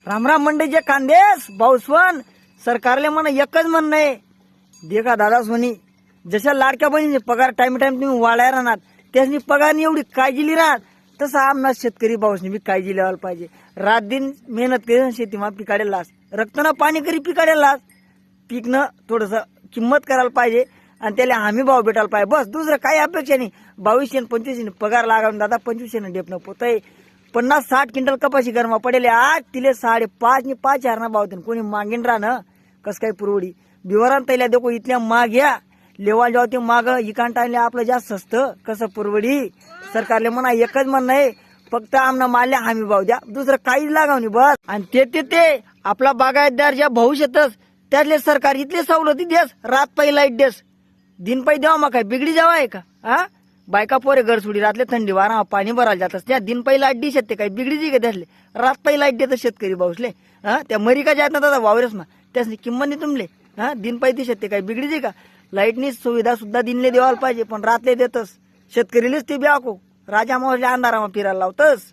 रामराम मंडईचे कांदेस भाऊस्वन सरकारले म्हणा एकच म्हणणं आहे देखा दादा सोनी जशा लाडक्या बहिणीचे पगार टाइम तुम्ही वाढायला राहणार त्याची पगारनी एवढी काळजी राहत तसं आमना शेतकरी भाऊसनी बी काळजी लावायला पाहिजे. रात दिन मेहनत करून शेतीमा पिकाडे लास रक्तनं पाणी करी पिकाडे लास पिकनं थोडस किंमत करायला पाहिजे आणि त्याला हमी भाव भेटायला पाहिजे. बस दुसरं काही अपेक्षा नाही. 2200 2500 पगार लागावून दादा 2500 डेपणं पोतय 50-60 क्विंटल कपाशी गरमा पडेल आज तिले 5.5 नि 5,000 ना भाव देऊन कोणी मागेन राहणं कसं काय पुरवडी बिवरान तैल्या देखो इथल्या माग या लेवा जाऊ ते माग इकान टाळले आपलं जास्त सस्तं कसं पुरवडी. सरकारले म्हणा एकच म्हणणं आहे फक्त आमना मारल्या हमी भाव द्या दुसरं काहीच लागावणी बस. आणि ते आपला बागायतदार ज्या भविष्यातच त्यातले सरकार इथले सवलती देस रात पायी लाईट देस दिन पायी देवा मग काय बिगडी जावा आहे का हा बायका पोरे घर सोडी रातले थंडी वारा पाणी भरायला जातात त्या दिन पायी लाईट दिसत ते काही बिगडीची का त्यातले रात पायी लाईट देतात शेतकरी भाऊसले हा त्या मरिका जात ना दादा वावरेस मा त्यासनी किंमत नाही तुमले हा दिन पायी दिसत ते काही बिगडीची का लाईटनी सुविधा सुद्धा दिनले देवायला पाहिजे पण रातले देतस शेतकरीलेच ते ब्याको राजा मावसल्या अंधारामा फिरायला लावतस.